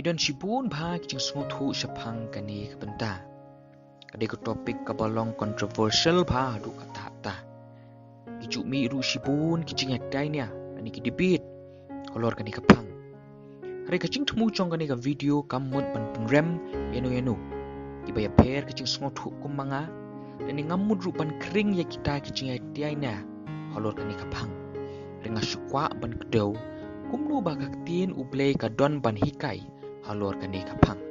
Kidon sibun bha kijing sngotu sapang kani kabenta. Kadai ko topik kabalong controversial bha du kata-kata. Kijuk mi ru sibun kijing atai nia kani ki debate kolor kani kapang. Hari kacing temu chong kani ka video kamut ban penrem yanu. Kibaya per kacing sngotu kumanga dan ngamut ru ban kering ya kita kijing atai nia kolor kani kapang. Renga syukwa ban kedau kumnu bakak tin ublei ka don ban hikai halor kani kapang.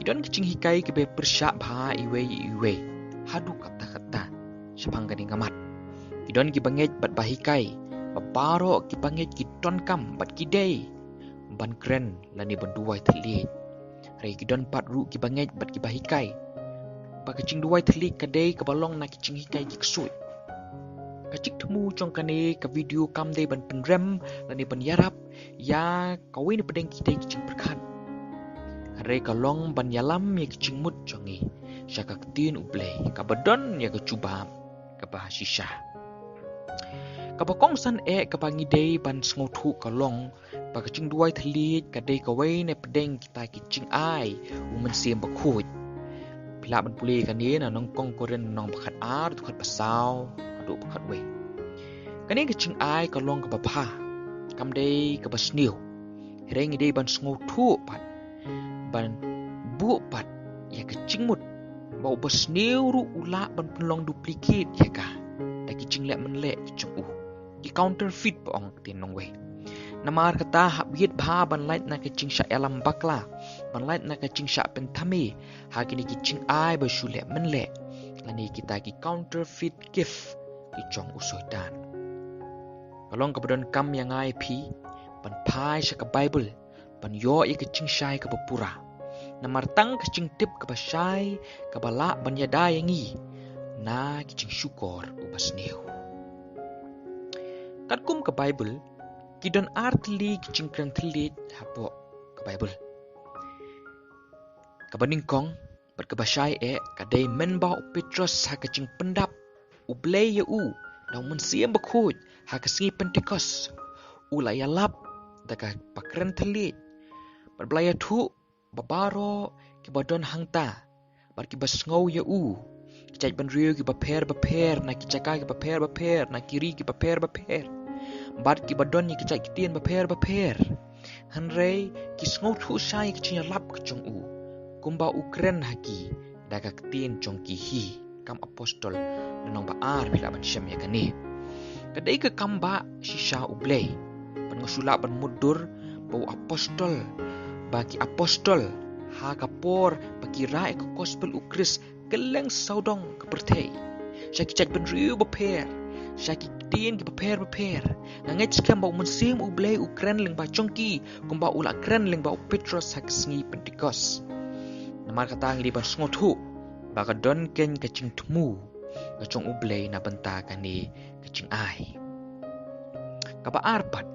Kidon kicing hikai kebe persyak bha iwe hadu kata-kata sepang kani ngamat. Kidon ki banget bat bahikai babaro ki banget ki ton kam bat kidai ban kren lani ban duai telit. Hari kidon pat ru ki banget bat ki bahikai ba kicing duai telit kadai kabalong na kicing hikai ki kesui. Kacik temu chong kane ka video kam dei ban penrem lani ban yarap ya kawin pedeng kidai kicing berkan. Hare kalong ban yalam ya kicing mut chongi syaka ketin ublei ka badon ya ka cuba ka bah shisha. Ka bakong san ka bangidei ban sngotu kalong ba kicing duai thelit ka dei kawin pedeng kita kicing ai umen siem bakut. Bila ban pulih kane na nong kong koren nong bakat ar tukat pasau bakat we. Kani kicing ai kalong ka bapha kam dei ka basniu. Hereng dei ban sngotu pat ban bu pat ya kicing mut bau basniu ru ula ban penlong duplicate ya ka. Da kicing lek menlek kicing ki counterfeit paong tin nong we. Namar kata habit bha ban light na kicing syak alam bakla ban light na kicing syak pentami ha kini kicing ai ba shulek menlek lani kita ki counterfeit gift ki chong usoitan. Kalong kabadon kam yang ai pi ban pai syak Bible ban yo i kicing syai ka bapura. Namar tang kicing tip ka basai ka bala ban yada yangi na kicing syukor ubasniu. Katkum ka Bible kidon artli kicing krang telit hapo ka Bible. Kabaning kong berkebasai kadai menbau Petrus ha kicing pendap ublei ya dang mensiem bakut ha kesengi Pentecost ulaya lap daga pakren telit berbelaya tu babaro ki badon hangta bar ki basngau ya kicai ban riu ki baper na kicaka ki baper na kiri ki baper bar ki badon ni kicai kitien baper hanrei ki sngo thu sai ki lap kicong kumba ukren haki daga kitien chong ki hi kam apostol nong baar bila ban syam ya kani. Kadai ke kamba shisha ublei ban ngasula ban mudur bau apostol bagi apostol ha kapor bagi rai ke gospel ukris keleng saudong ke pertei syaki chat ban riu baper syaki tin ki baper ngangai skam bau mensim ublei ukren leng ba chongki kumba ula kren leng ba Petrus ha kesengi Pentecost. Namar kata ngi ban sngotu baka don ken kacing temu kacong ublei na benta kani kacing ai. Kaba arpat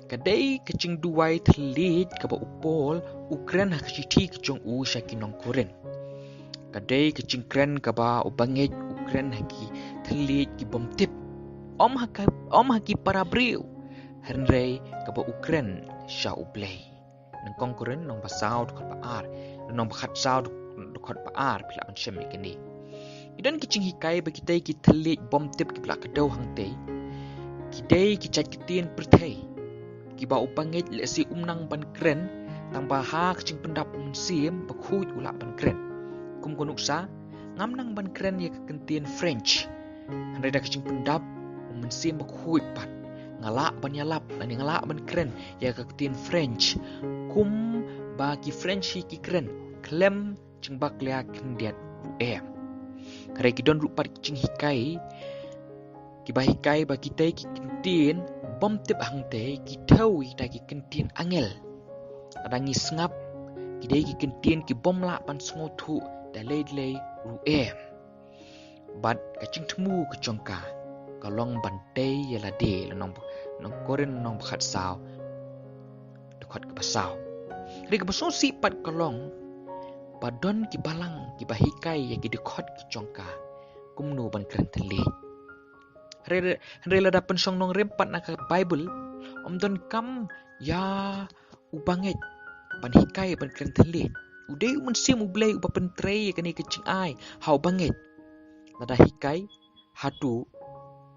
kadai kacing duai telit kaba upol ukren ha kaciti kacong syaki nong koren. Kadai kacing kren kaba ubanget ukren haki telit ki bom tip om haki para briu henrei kaba ukren sya ublei nang kong koren nong basau dukot baar nong bakat sau dukot baar bila ban syem kini. Idan kicing hikai bagitai ki telit bom tip ki belak kedau hangtei. Kidai ki cat kitien pertei. Ki bau banget lesi umnang ban kren tang baha kicing pendap mensim bakhuit ulak ban kren. Kum konuksa ngamnang ban kren ya kekentien French. Handai da kicing pendap mensim bakhuit pat. Ngalak ban yalap dan ngalak ban kren ya kekentien French. Kum bagi French ki kren klem cing bak lia kendiat Kadai kidon rupat kicing hikai kibahikai ba kitai ki kentin bom tip hangte ki tawi ta ki kentin angel kadang ngap kidai ki kentin ki bom la pan sngotu dalai bat kacing temu kecongka kalong bantai yala de nong koren nong bakhat saw dekat ke pasau ri ke pasau sipat kalong badon ki balang ki bahikai ya ki dekat ki congka kumnu ban kren telit Rela dapan song nong rempat nak Bible om don kam ya ubanget ban hikai ban kren telit udai mensim ublei uba pentrei kani kecing ai hau banget lada hikai hatu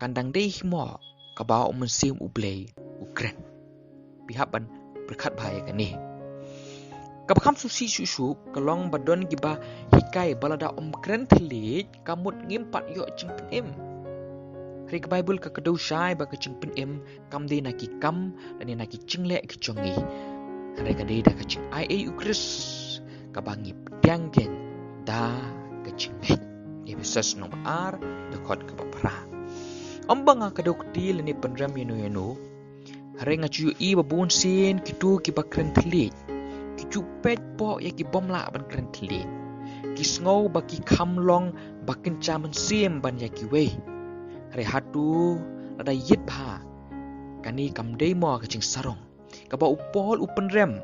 kandang dei himo kabau mensim ublei ukren pihak ban berkat bahaya kani kabakam susi susu kelong badon giba hikai balada kren telit kamut ngimpat yo cing penim hari ke Bible ka kedau syai ba kecing penim kam de naki kam dan naki cinglek kecongi hari ka de da kecing ai ukris kabangi pedang gen da kecing net Efesus nomor R dekot ke papara ombang ka kedau ktil ni penram yenu hari ngacu i babun sin kitu ki bakren telit ki pet po ya ki bom la ban kren telit ki sngow ba ki kamlong bakin chaman sim ban ya ki wei hari hatu ada yit bha kani kam dei mo kecing sarong kaba upol upen rem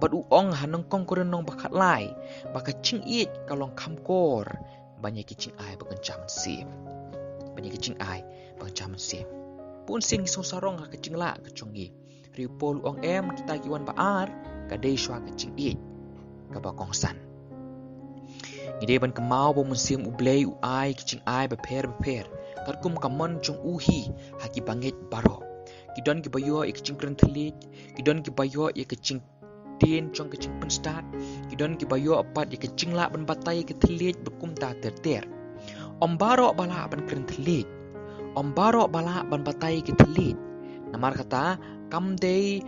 bat uong hanong kong koren nong bakat lai baka cing it kalong kam kor banyak kicing ai bakan chaman sim banyak kicing ai bakan chaman sim pun sing song sarong ha kecing la kecongi hari upol uong em kita kiwan baar kadai shwa kecing it kaba kongsan ngide ban kemau bo musim ublei uai kicing ai beper karkum kamon jong uhi haki banget baro kidon ki bayo kicing kren telit kidon ki bayo kicing tin jong kicing penstat kidon ki bayo apat kicing la ban batai ke telit berkum ta terter om baro bala ban kren telit om baro bala ban batai ke telit namar kata kam dei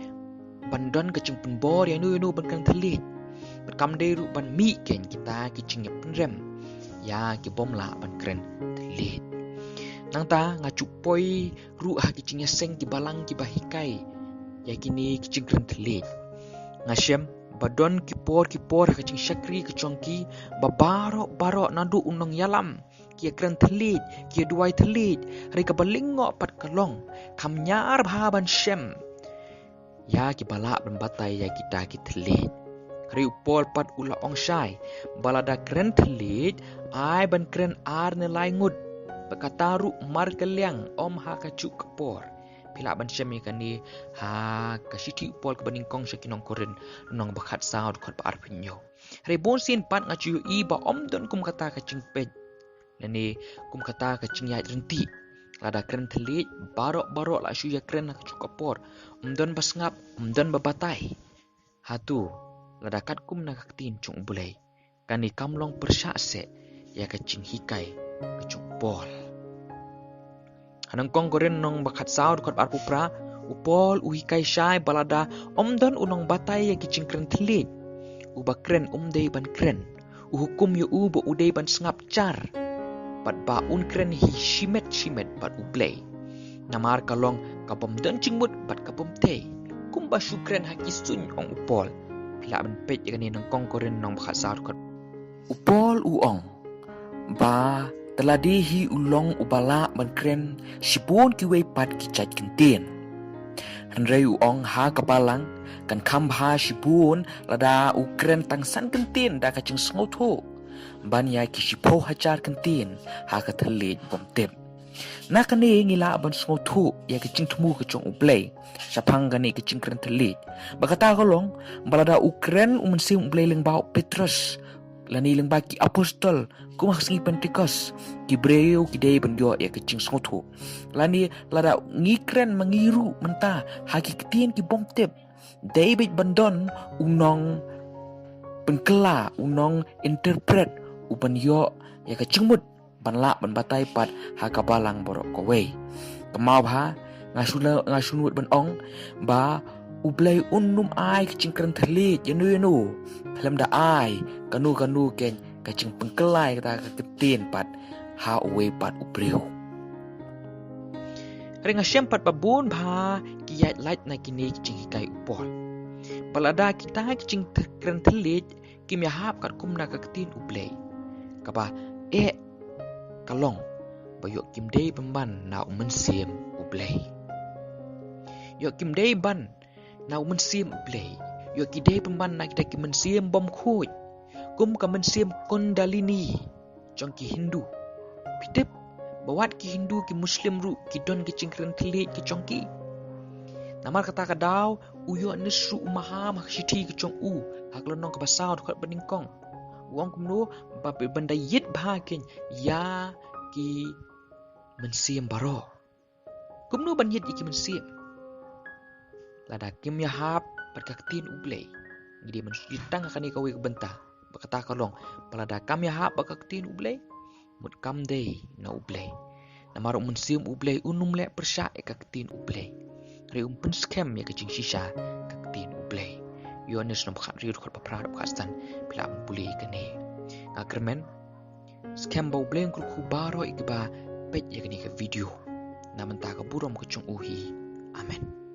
bandon kicing penbor yanu ban kren telit berkam dei ru ban mi ken kita kicing penrem ya ki bom la ban kren telit nang ta ngacupoi ru ha kicing seng ki balang ki bahikai ya kini kicing kren telit ngasem badon ki por kicing syakri kecongki babaro nadu unong yalam ki kren telit ki duai telit hari ka balingo pat kalong kam nyar bahaban syem ya ki balak berbatai ya kita ki telit hari upol pat ula ong syai balada kren telit ai ban kren ar nelai ngut bekataru mar keliang om ha kacuk kepor pila ban syemi kani ha kasiti upol ke baning kong syakinong koren nong bakat saud kot par pinyo hari bon sin pat ngacu i ba om don kum kata kacing pej lani kum kata kacing yat renti lada kren telit barok la syu ya kren kacuk kepor don basngap don babatai hatu lada kat kum na kaktin chung bulai kani kamlong persakse ya kacing hikai kacuk pol hanang kong koren nong bakat saud kot par pupra upol uhikai syai balada don unong batai ya kicing kren telit uba kren dei ban kren uhukum yu bo udei ban sngap car pat baun kren hi shimet bat ublei namar kalong kabom dan cingmut bat kabom te kumba syukren haki sun ong upol pila ban pej kani nong kong koren nong bakat saud kot upol uong ba teladihi ulong ubala ban kren sibun kiwei pat kicait kentin hanrei uong ha kapalang kan kambha sibun lada ukren tangsan kentin da kacing sngoto ban ya kisipo hajar kentin ha ka telit bom tep na kani ngila ban sngoto ya kacing temu kecong ublei sapang gani kacing kren telit bakata kolong balada ukren umensim ublei leng bau Petrus lani leng baki apostol kumah sengi Pentecost kibreu kidei bendio ya kecing sngoto lani lada ngikren mengiru menta haki ketien ki bom tep David bandon unong penkela unong interpret uban yo ya kecingmut banla ban batai pat hakabalang borok kowe kemau ha ngasunut ban ong ba ublai unnum ai kecing kren telit yenu dalam da ai kanu ken kecing pengkelai kata ketin pat ha uwe pat ubreu ringa sempat babun ba kiyat light na kini kecing hikai upol balada kita kecing kren telit kim ya hap kat kum na ketin ublei kaba kalong bayok kim dei pemban na umensim ublei yok kim dei ban na umensim ublei yok kidei pemban na kita kim mensim bom khuj kum ka mensim kondalini jong ki Hindu pidep bawat ki Hindu ki Muslim ru ki don ki cingkren telit ki jongki Namar kata kadau uyo nesu umaham hak shiti kecong hak lonong ke basau dekat beningkong. Uang kumno babe benda yit bahakin ya ki mensiam baro. Kumno ban yit iki mensiam. Lada kim ya hap perkaktin ublay. Jadi mensyitang akan ikawi ke bentah. Berkata kalong palada kam ya hap perkaktin ublay. Mut kam day na ublay. Namaruk mensiam ublay unum lek persya kaktin ublay. Re umpen scam ya kecing shisha kaktin ublay. Yones nom khat riu khot paprad kastan bila pulih kene. Ngakermen scam bau ublay ngul kubaro ikba pej ya kene ke video. Namenta ka burom kecung uhi. Amen.